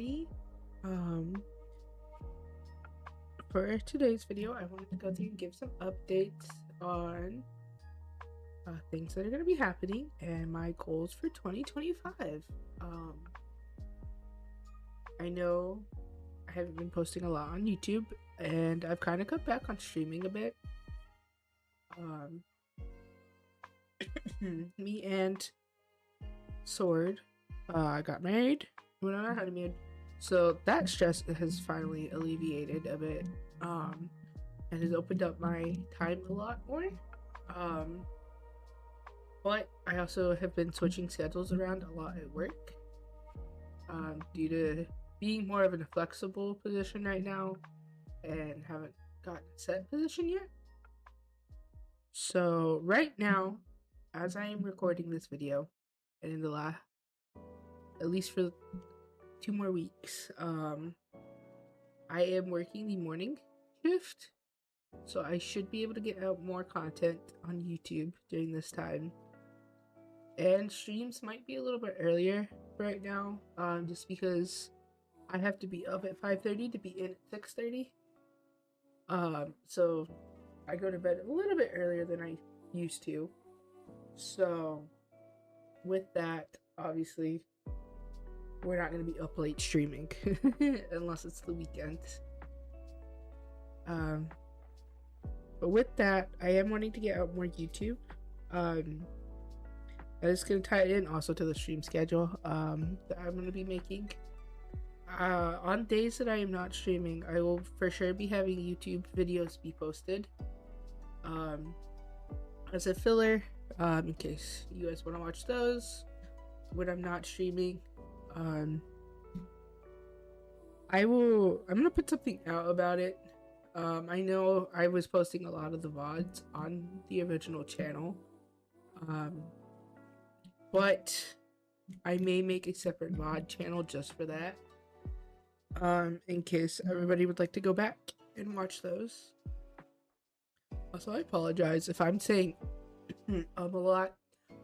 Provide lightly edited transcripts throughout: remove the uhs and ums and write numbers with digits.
everybody. Um, for today's video, I wanted to go through and give some updates on things that are going to be happening and my goals for 2025. I know I haven't been posting a lot on YouTube, and I've kind of cut back on streaming a bit. Me and Sword got married, went on our honeymoon, so that stress has finally alleviated a bit, and has opened up my time a lot more. But I also have been switching schedules around a lot at work, due to being more of in a flexible position right now and haven't gotten a set position yet. So right now, as I am recording this video, and in the at least for 2 more weeks, I am working the morning shift, so I should be able to get out more content on YouTube during this time. And streams might be a little bit earlier right now, just because I have to be up at 5:30 to be in at 6:30. So I go to bed a little bit earlier than I used to. So with that, obviously, we're not going to be up late streaming unless it's the weekend. But with that, I am wanting to get out more YouTube. That is going to tie it in also to the stream schedule that I'm going to be making. On days that I am not streaming, I will for sure be having YouTube videos be posted as a filler, in case you guys want to watch those when I'm not streaming. I'm gonna put something out about it. I know I was posting a lot of the VODs on the original channel, but I may make a separate VOD channel just for that, in case everybody would like to go back and watch those. Also, I apologize if I'm saying a lot.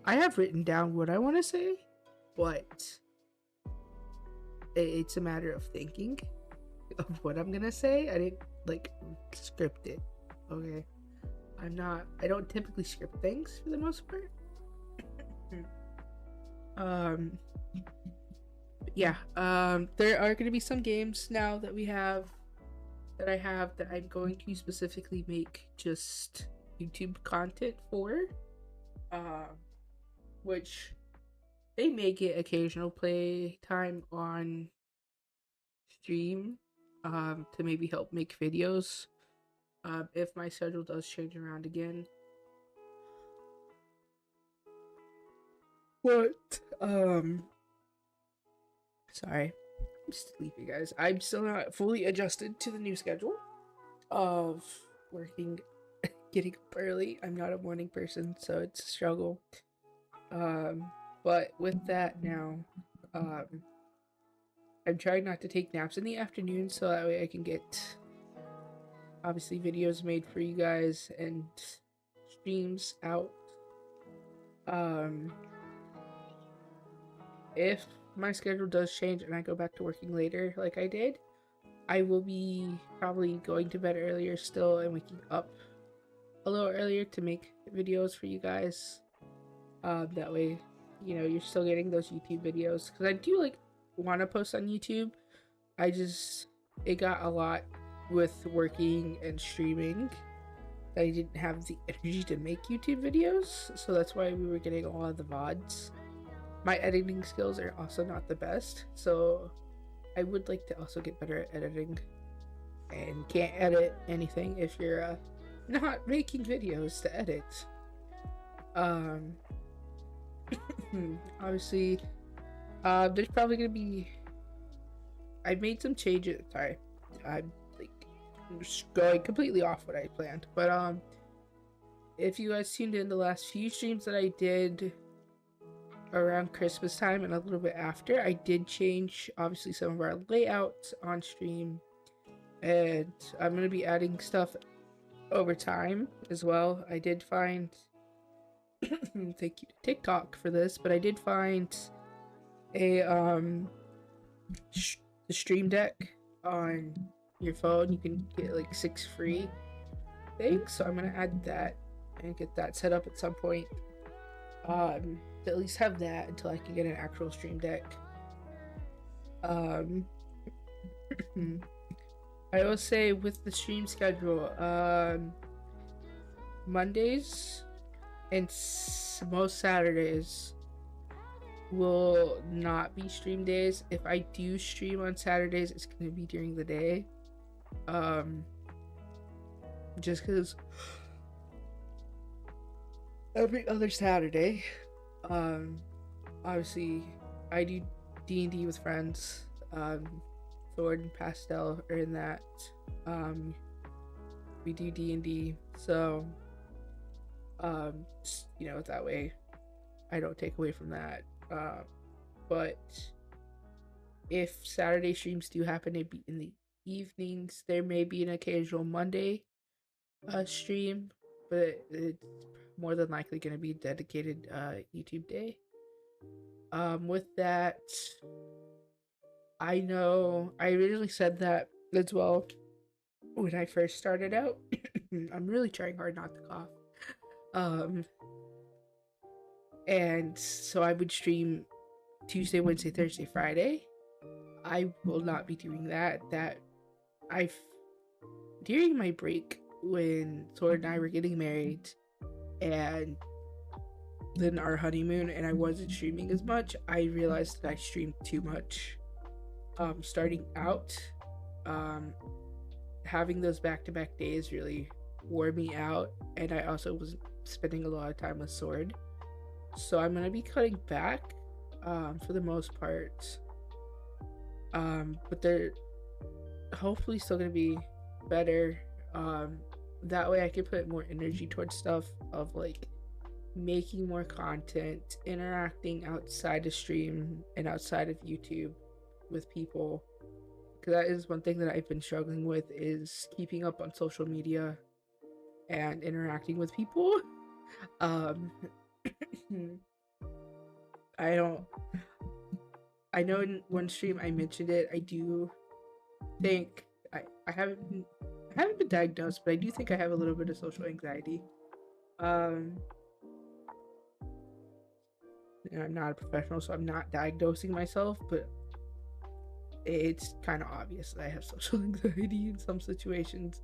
I have written down what I want to say, but it's a matter of thinking of what I'm gonna say. I didn't script it. Okay, I don't typically script things for the most part. Yeah, there are gonna be some games now that I have that I'm going to specifically make just YouTube content for, which they may get occasional play time on stream, to maybe help make videos, if my schedule does change around again. But, sorry, I'm sleepy, guys. I'm still not fully adjusted to the new schedule of working, getting up early. I'm not a morning person, so it's a struggle. But with that now, I'm trying not to take naps in the afternoon, so that way I can get, obviously, videos made for you guys and streams out. If my schedule does change and I go back to working later like I did, I will be probably going to bed earlier still and waking up a little earlier to make videos for you guys. That way, you're still getting those YouTube videos, because I do want to post on YouTube. It got a lot with working and streaming that I didn't have the energy to make YouTube videos, so that's why we were getting a lot of the VODs. My editing skills are also not the best, so I would like to also get better at editing, and can't edit anything if you're not making videos to edit. Obviously, there's probably gonna be, I made some changes. Sorry, I'm just going completely off what I planned, but if you guys tuned in the last few streams that I did around Christmas time and a little bit after, I did change obviously some of our layouts on stream, and I'm going to be adding stuff over time as well. I did find thank you to TikTok for this, but I did find a the Stream Deck on your phone. You can get like 6 free things, so I'm gonna add that and get that set up at some point. To at least have that until I can get an actual Stream Deck. I will say with the stream schedule, Mondays and most Saturdays will not be stream days. If I do stream on Saturdays, it's gonna be during the day. Just because every other Saturday, obviously I do D&D with friends. Sword and Pastel are in that. We do D&D, so that way I don't take away from that. But if Saturday streams do happen to be in the evenings, there may be an occasional Monday stream, but it's more than likely going to be a dedicated YouTube day. With that, I know I originally said that as well when I first started out. I'm really trying hard not to cough. And so I would stream Tuesday, Wednesday, Thursday, Friday. I will not be doing that. During my break when Sword and I were getting married and then our honeymoon and I wasn't streaming as much, I realized that I streamed too much. Starting out, having those back-to-back days really wore me out, and I also was spending a lot of time with Sword, so I'm gonna be cutting back for the most part, but they're hopefully still gonna be better. That way I can put more energy towards stuff of like making more content, interacting outside of stream and outside of YouTube with people, because that is one thing that I've been struggling with, is keeping up on social media and interacting with people. I know in one stream I mentioned it. I do think I haven't been diagnosed, but I do think I have a little bit of social anxiety. I'm not a professional, so I'm not diagnosing myself, but it's kind of obvious that I have social anxiety in some situations.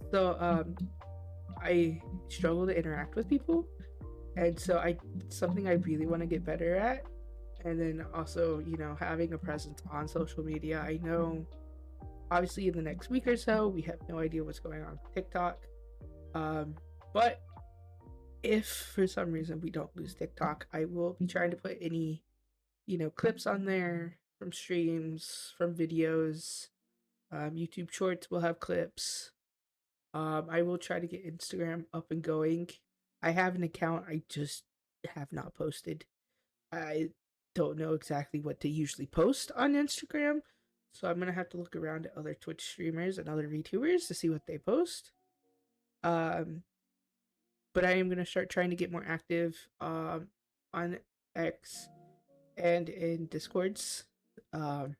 So I struggle to interact with people, and so it's something I really want to get better at. And then also, having a presence on social media. I know obviously in the next week or so we have no idea what's going on with TikTok, but if for some reason we don't lose TikTok, I will be trying to put any clips on there from streams, from videos. YouTube Shorts will have clips. I will try to get Instagram up and going. I have an account, I just have not posted. I don't know exactly what to usually post on Instagram, so I'm gonna have to look around at other Twitch streamers and other VTubers to see what they post. But I am gonna start trying to get more active on X and in Discords. That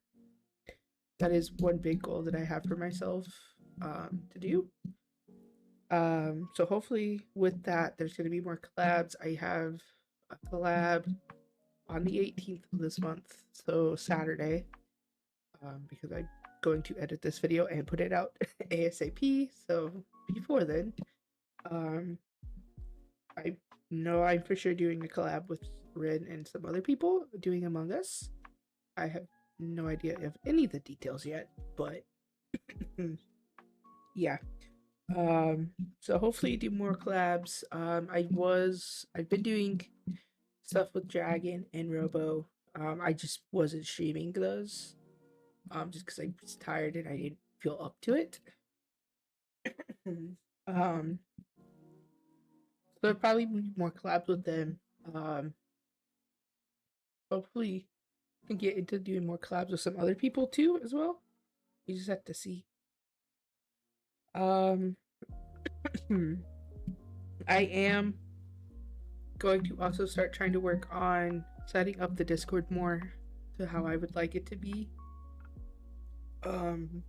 is one big goal that I have for myself to do. So hopefully with that, there's going to be more collabs. I have a collab on the 18th of this month, so Saturday, because I'm going to edit this video and put it out ASAP. So before then, I know I'm for sure doing a collab with Rin and some other people doing Among Us. I have no idea of any of the details yet, but yeah. So hopefully do more collabs. I've been doing stuff with Dragon and Robo. I just wasn't streaming those. Just because I was tired and I didn't feel up to it. So there'll probably be more collabs with them. Hopefully can get into doing more collabs with some other people too as well. You just have to see. I am going to also start trying to work on setting up the Discord more to how I would like it to be. Um,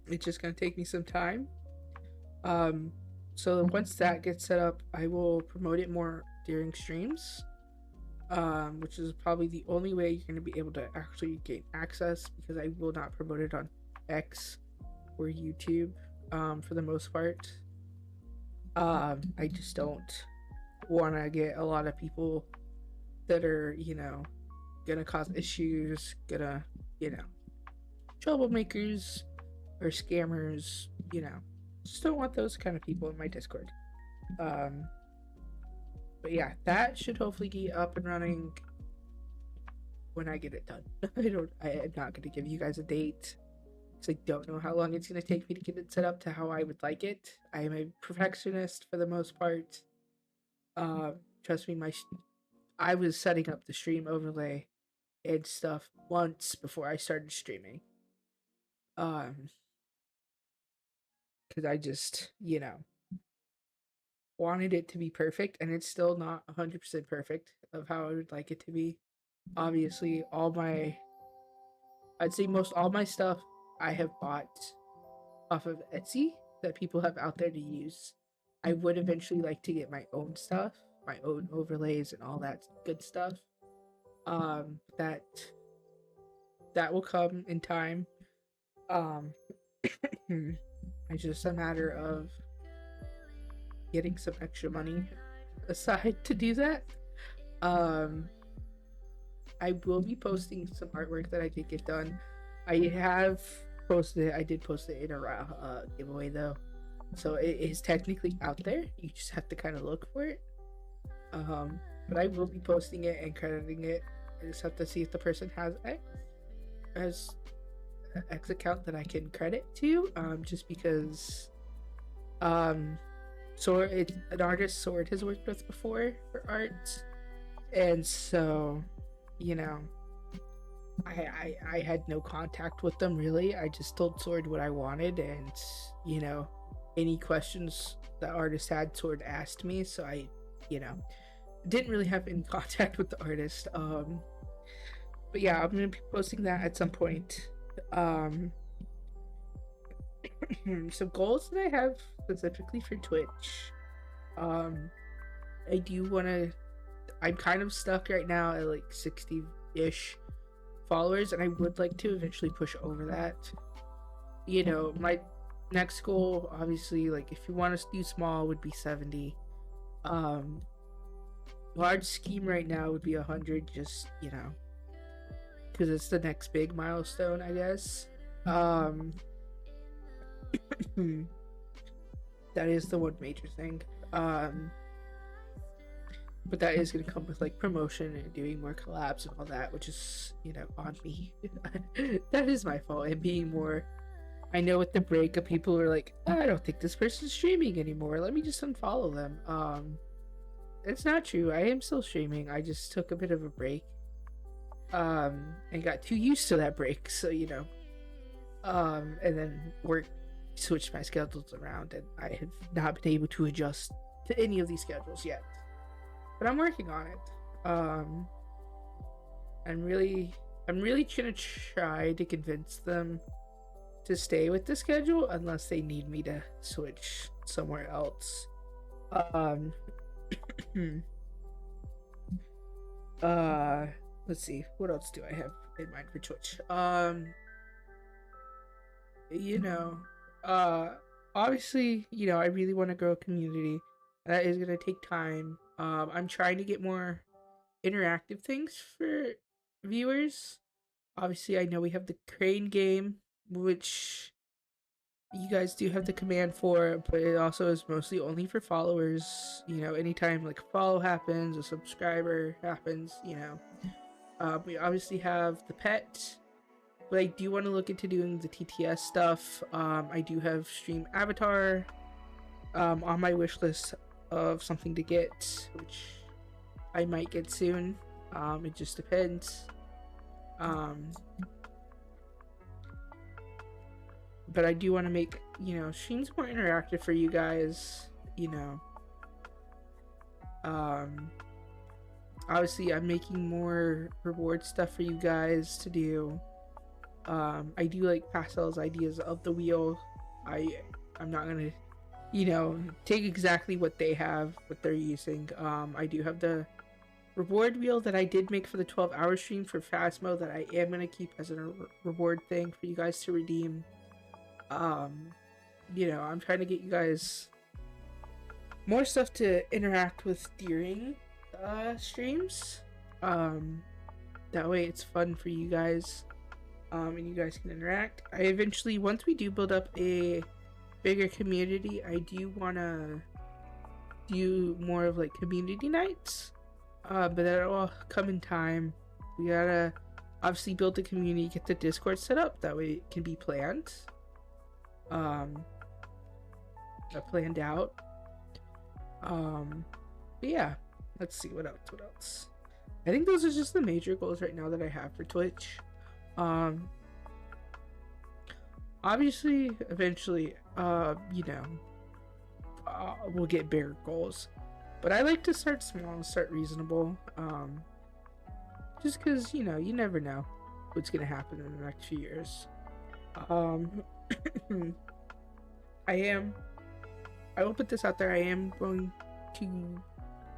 it's just gonna take me some time. Um, so once that gets set up, I will promote it more during streams. Which is probably the only way you're gonna be able to actually gain access, because I will not promote it on X or YouTube. For the most part, I just don't want to get a lot of people that are, gonna cause issues, gonna, you know, troublemakers or scammers, just don't want those kind of people in my Discord. Um, but yeah, that should hopefully get up and running when I get it done. I'm not gonna give you guys a date, because I don't know how long it's gonna take me to get it set up to how I would like it. I am a perfectionist for the most part. Trust me, I was setting up the stream overlay and stuff once before I started streaming. Because I just, wanted it to be perfect, and it's still not 100% perfect of how I would like it to be. Obviously, I'd say most all my stuff I have bought off of Etsy that people have out there to use. I would eventually like to get my own stuff, my own overlays and all that good stuff. That will come in time. It's just a matter of getting some extra money aside to do that. I will be posting some artwork that I did get done. I did post it in a giveaway though, so it is technically out there. You just have to kind of look for it. But I will be posting it and crediting it. I just have to see if the person has X account that I can credit to. Just because Sword, it's an artist Sword has worked with before for art, and so, I had no contact with them really. I just told Sword what I wanted, and any questions the artist had, Sword asked me. So I, didn't really have any contact with the artist. But yeah, I'm gonna be posting that at some point. Some goals that I have specifically for Twitch. I do want to. I'm kind of stuck right now at like 60-ish followers, and I would like to eventually push over that. My next goal, obviously, like if you want to do small, would be 70. Large scheme right now would be 100. Just because it's the next big milestone, I guess. That is the one major thing. But that is going to come with like promotion and doing more collabs and all that, which is on me. That is my fault, and being more. I know with the breakup, people are like, I don't think this person's streaming anymore, let me just unfollow them. It's not true. I am still streaming. I just took a bit of a break, and got too used to that break. So and then work switched my schedules around, and I have not been able to adjust to any of these schedules yet. But I'm working on it. I'm really gonna try to convince them to stay with the schedule unless they need me to switch somewhere else. Let's see, what else do I have in mind for Twitch? Obviously, I really want to grow a community. That is gonna take time. I'm trying to get more interactive things for viewers. Obviously, I know we have the crane game, which you guys do have the command for, but it also is mostly only for followers. Anytime like a follow happens, a subscriber happens, we obviously have the pet, but I do want to look into doing the TTS stuff. I do have Stream Avatar on my wish list of something to get, which I might get soon. It just depends. But I do want to make streams more interactive for you guys. Obviously I'm making more reward stuff for you guys to do. I do like Pastel's ideas of the wheel. I'm not gonna, take exactly what they have, what they're using. I do have the reward wheel that I did make for the 12-hour stream for Phasmo that I am gonna keep as a reward thing for you guys to redeem. I'm trying to get you guys more stuff to interact with during streams. That way it's fun for you guys, and you guys can interact. I eventually, once we do build up a bigger community, I do want to do more of like community nights, but that'll all come in time. We gotta obviously build the community, get the Discord set up, that way it can be planned, planned out. But yeah, let's see what else. I think those are just the major goals right now that I have for Twitch. Obviously, eventually, we'll get bigger goals, but I like to start small and start reasonable. Just because, you never know what's gonna happen in the next few years. I will put this out there. I am going to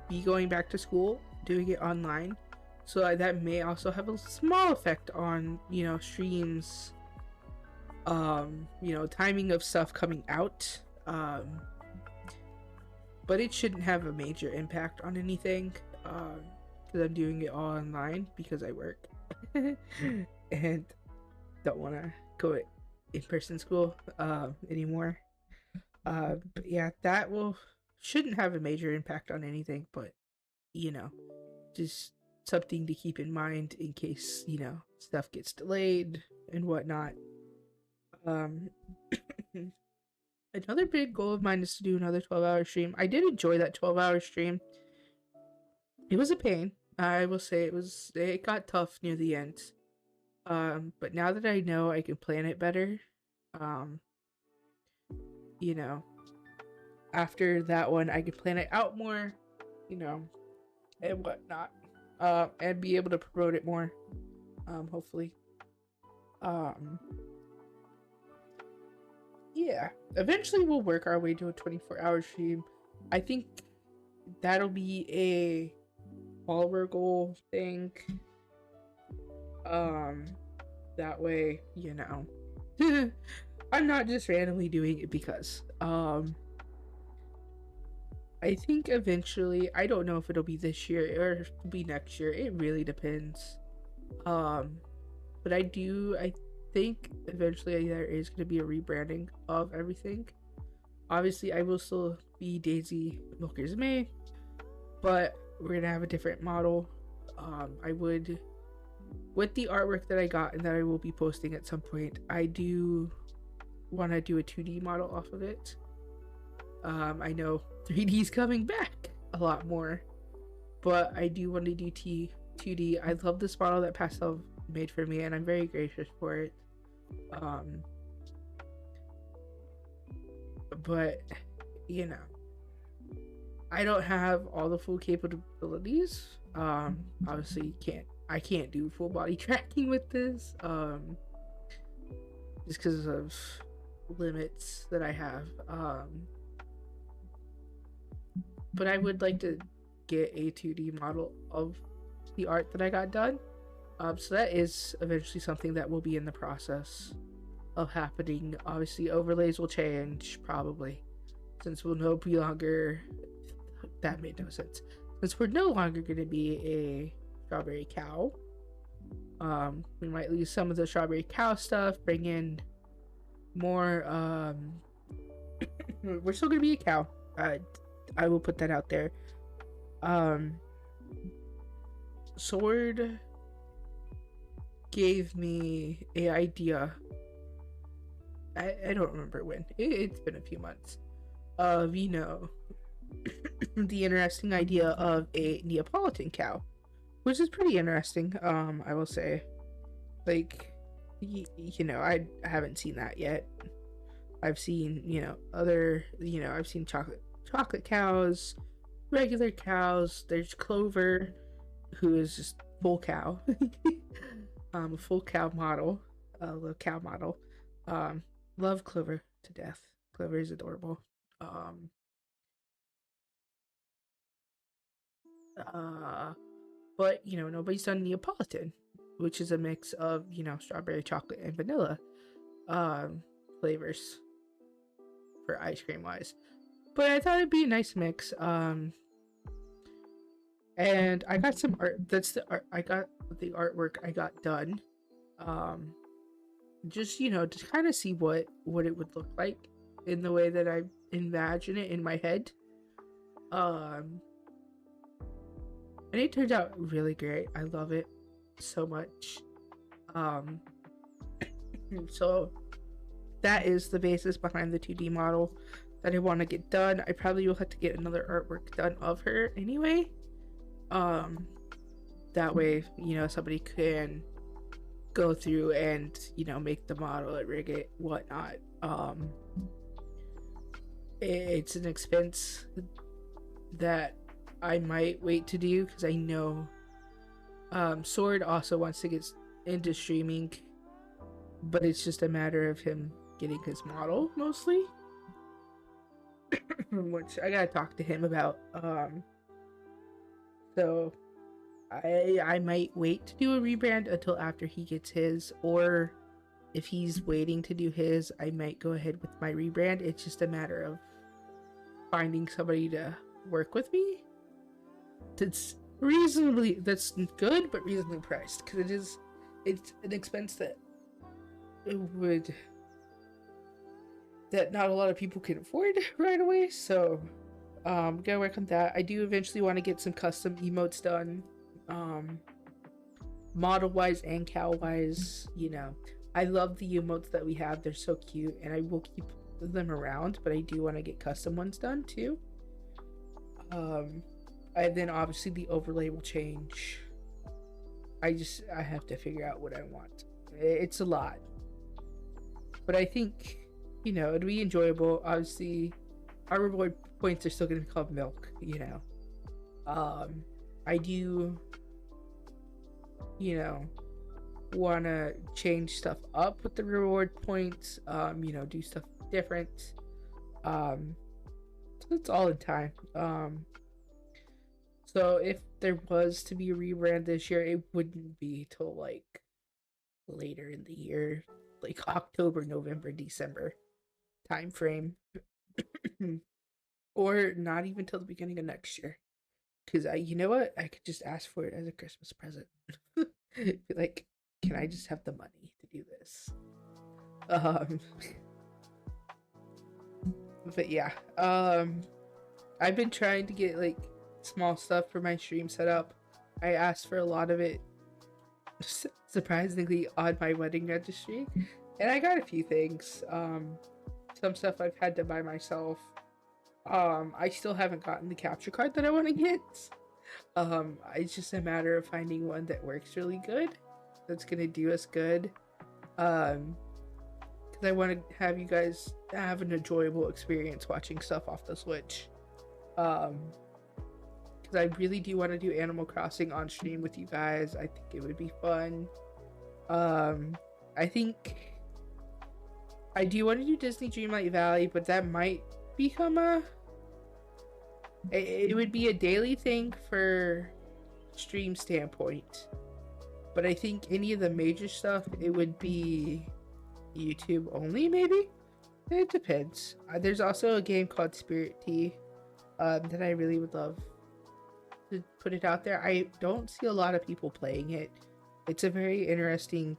be going back to school, doing it online, so that may also have a small effect on streams, timing of stuff coming out, but it shouldn't have a major impact on anything, because I'm doing it all online because I work and don't want to go to in-person school anymore. But yeah, that shouldn't have a major impact on anything, but just something to keep in mind in case stuff gets delayed and whatnot. Another big goal of mine is to do another 12-hour stream. I did enjoy that 12-hour stream. It was a pain, I will say. It got tough near the end, but now that I know I can plan it better, after that one I can plan it out more, and whatnot, and be able to promote it more, hopefully. Yeah, eventually we'll work our way to a 24-hour stream. I think that'll be a follower goal thing. That way, I'm not just randomly doing it because. I think eventually, I don't know if it'll be this year or it'll be next year. It really depends. But I think eventually there is going to be a rebranding of everything. Obviously, I will still be Daisy Milkers May, but we're going to have a different model. I would, with the artwork that I got and that I will be posting at some point, I do want to do a 2D model off of it. I know 3D is coming back a lot more, but I do want to do 2D. I love this model that Pastel made for me, and I'm very gracious for it. But I don't have all the full capabilities. Obviously I can't do full body tracking with this, just because of limits that I have. But I would like to get a 2D model of the art that I got done. So that is eventually something that will be in the process of happening. Obviously, overlays will change, probably, since we'll no longer... That made no sense. Since we're no longer going to be a strawberry cow, we might lose some of the strawberry cow stuff, bring in more... we're still going to be a cow. I will put that out there. Sword gave me an idea. I don't remember when. It's been a few months. Of, the interesting idea of a Neapolitan cow, which is pretty interesting. I will say, like, I haven't seen that yet. I've seen, other, I've seen chocolate cows, regular cows. There's Clover, who is just full cow. A full cow model. little cow model. Um, love Clover to death. Clover is adorable. Um, uh, but nobody's done Neapolitan, which is a mix of strawberry, chocolate, and vanilla um flavors for ice cream wise. But I thought it'd be a nice mix. And I got some art. That's the art. I got the artwork I got done. Um, just to kind of see what it would look like in the way that I imagine it in my head. And it turned out really great. I love it so much. So that is the basis behind the 2D model that I want to get done. I probably will have to get another artwork done of her anyway. That way, somebody can go through and, make the model, rig it, whatnot. It's an expense that I might wait to do because I know Sword also wants to get into streaming, but it's just a matter of him getting his model mostly. Which I gotta talk to him about. So I might wait to do a rebrand until after he gets his, or if he's waiting to do his, I might go ahead with my rebrand. It's just a matter of finding somebody to work with me that's good but reasonably priced, because it's an expense that not a lot of people can afford right away. So gotta work on that. I do eventually want to get some custom emotes done, model wise and cow wise. I love the emotes that we have. They're so cute, and I will keep them around, but I do want to get custom ones done too. And then obviously the overlay will change. I have to figure out what I want. It's a lot, but I think it'd be enjoyable. Obviously our reward points are still going to be called milk. I do want to change stuff up with the reward points, do stuff different. So it's all in time. So if there was to be a rebrand this year, it wouldn't be till like later in the year, like October, November, December time frame. Or not even till the beginning of next year, because I could just ask for it as a Christmas present. Be like, can I just have the money to do this? But yeah, I've been trying to get like small stuff for my stream set up. I asked for a lot of it surprisingly on my wedding registry, and I got a few things. Some stuff I've had to buy myself. I still haven't gotten the capture card that I want to get. It's just a matter of finding one that works really good, that's gonna do us good. Because I want to have you guys have an enjoyable experience watching stuff off the Switch. Because I really do want to do Animal Crossing on stream with you guys. I think it would be fun. I think I do want to do Disney Dreamlight Valley, but that might become it would be a daily thing for stream standpoint, but I think any of the major stuff, it would be YouTube only. Maybe it depends. There's also a game called Spirit Tea that I really would love to put it out there. I don't see a lot of people playing it. It's a very interesting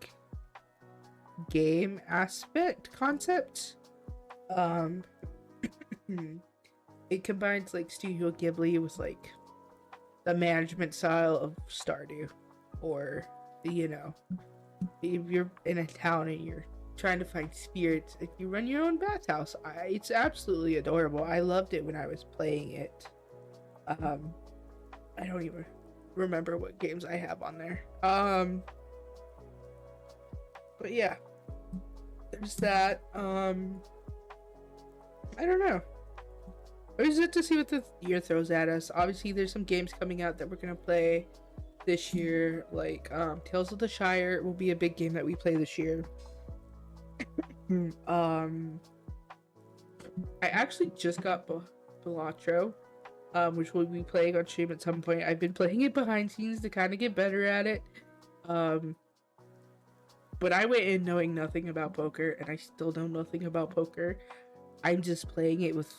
game concept. It combines like Studio Ghibli with like the management style of Stardew, or if you're in a town and you're trying to find spirits, if you run your own bathhouse. It's absolutely adorable. I loved it when I was playing it. I don't even remember what games I have on there. But yeah, there's that. I don't know. Or is it to see what the year throws at us? Obviously, there's some games coming out that we're gonna play this year, like Tales of the Shire will be a big game that we play this year. I actually just got Balatro, which we'll be playing on stream at some point. I've been playing it behind scenes to kind of get better at it. But I went in knowing nothing about poker, and I still know nothing about poker. I'm just playing it with,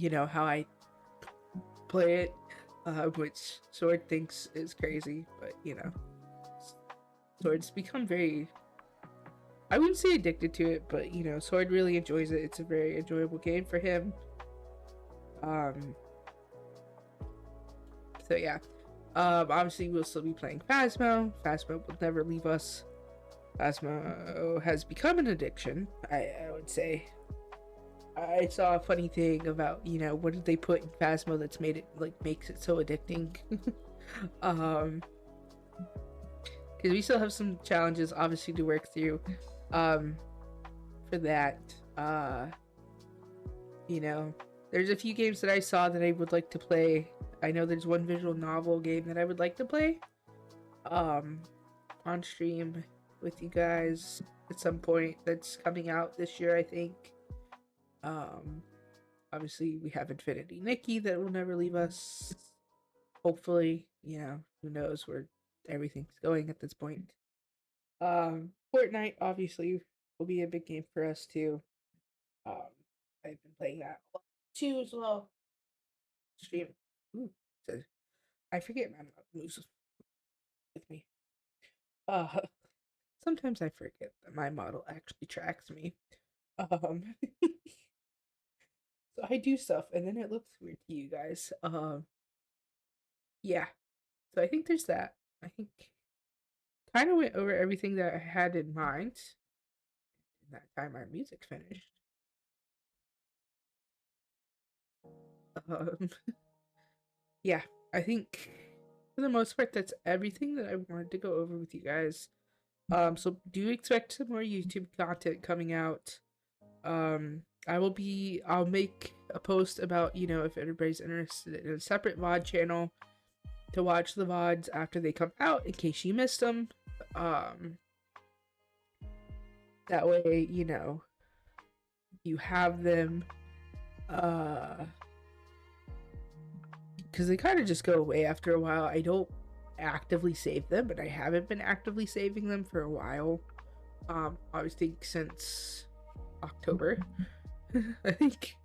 how I play it, which Sword thinks is crazy, but, Sword's become very, I wouldn't say addicted to it, but, Sword really enjoys it. It's a very enjoyable game for him. So yeah. Obviously we'll still be playing Phasmo. Phasmo will never leave us. Phasmo has become an addiction, I would say. I saw a funny thing about, what did they put in Phasmo that's made it, makes it so addicting. Because we still have some challenges, obviously, to work through. For that, there's a few games that I saw that I would like to play. I know there's one visual novel game that I would like to play, on stream with you guys at some point. That's coming out this year, I think. Obviously we have Infinity Nikki that will never leave us. Hopefully, who knows where everything's going at this point. Fortnite obviously will be a big game for us too. I've been playing that a lot too as well. Stream. Ooh, so I forget my moves with me. Sometimes I forget that my model actually tracks me. So I do stuff and then it looks weird to you guys. Yeah. So I think there's that. I think kind of went over everything that I had in mind. In that time our music finished. Yeah, I think for the most part that's everything that I wanted to go over with you guys. So do expect some more YouTube content coming out. I'll make a post about, if everybody's interested in a separate VOD channel to watch the VODs after they come out in case you missed them. That way, you have them, because they kind of just go away after a while. I don't actively save them, but I haven't been actively saving them for a while. Obviously since October, I think.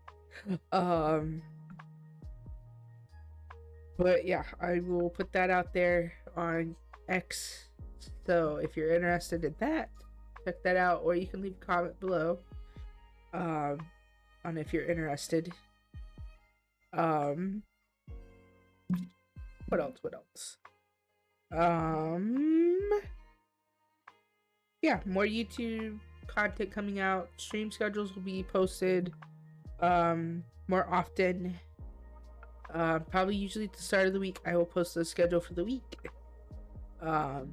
But yeah, I will put that out there on X. So if you're interested in that, check that out, or you can leave a comment below. On if you're interested. What else? Yeah, more YouTube content coming out. Stream schedules will be posted more often. Probably usually at the start of the week I will post the schedule for the week. But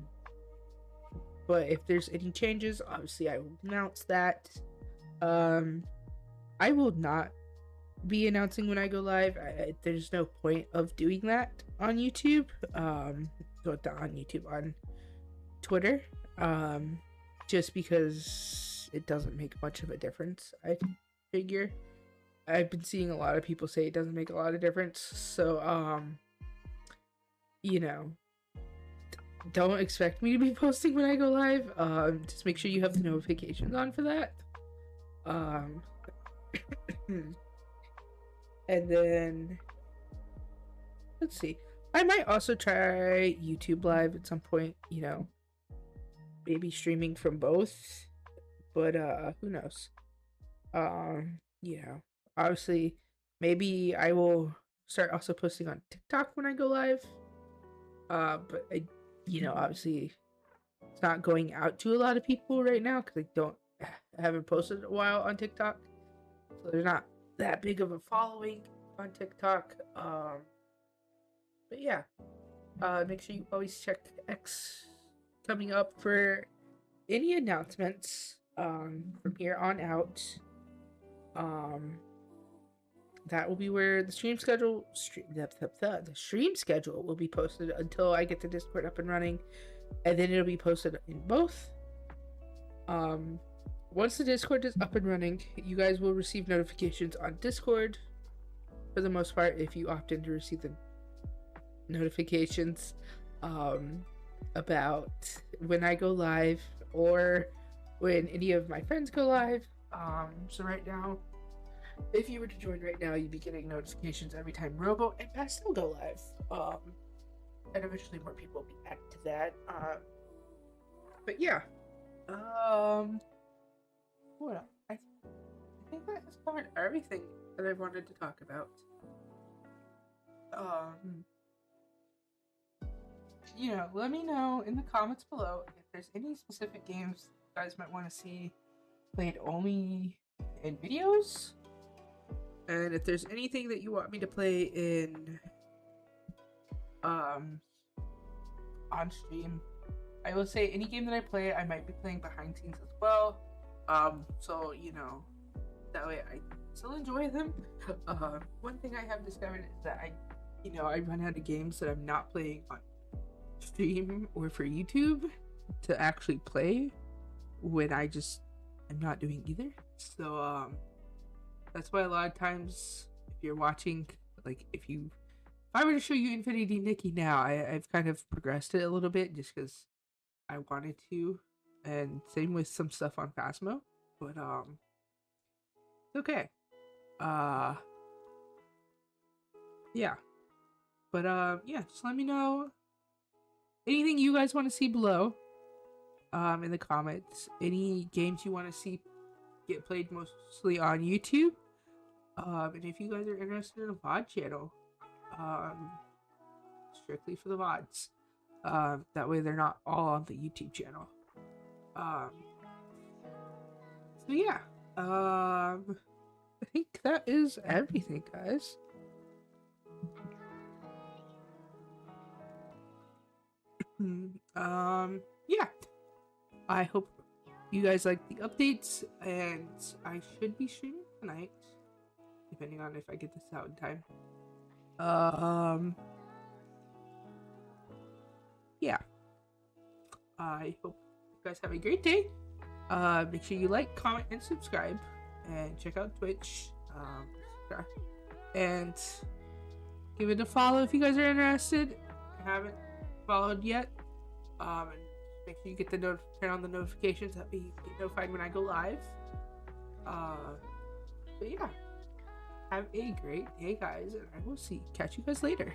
if there's any changes, obviously I will announce that. I will not be announcing when I go live. There's no point of doing that on YouTube. On YouTube, on Twitter. Just because it doesn't make much of a difference, I figure. I've been seeing a lot of people say it doesn't make a lot of difference. So, don't expect me to be posting when I go live. Just make sure you have the notifications on for that. And then let's see. I might also try YouTube Live at some point, maybe streaming from both. But who knows? Obviously maybe I will start also posting on TikTok when I go live. But I obviously it's not going out to a lot of people right now because I haven't posted in a while on TikTok. So there's not that big of a following on TikTok. But yeah, make sure you always check X coming up for any announcements from here on out. That will be where the stream schedule will be posted until I get the Discord up and running, and then it'll be posted in both. once the Discord is up and running, you guys will receive notifications on Discord for the most part if you opt in to receive the notifications about when I go live or when any of my friends go live. So right now, if you were to join right now, you'd be getting notifications every time Robo and Pastel go live. And eventually more people will be added to that. But yeah. What else? I think that has covered everything that I wanted to talk about. You know, let me know in the comments below if there's any specific games you guys might want to see played only in videos, and if there's anything that you want me to play in on stream. I will say any game that I play, I might be playing behind scenes as well. So you know, that way I still enjoy them. One thing I have discovered is that I run out of games that I'm not playing on stream or for YouTube to actually play when I'm not doing either. So that's why a lot of times if you're watching, like if I were to show you Infinity Nikki now, I've kind of progressed it a little bit just because I wanted to, and same with some stuff on Phasmo, but it's okay. Yeah, but yeah, just let me know anything you guys want to see below in the comments. Any games you want to see get played mostly on YouTube, and if you guys are interested in a VOD channel, strictly for the VODs. That way they're not all on the YouTube channel. So yeah. I think that is everything, guys. Yeah. I hope you guys like the updates, and I should be streaming tonight, depending on if I get this out in time. Yeah. I hope you guys have a great day. Make sure you like, comment, and subscribe, and check out Twitch. And give it a follow if you guys are interested. If you haven't followed yet. And make sure you get turn on the notifications that we get notified when I go live. But yeah, have a great day, guys, and I will catch you guys later.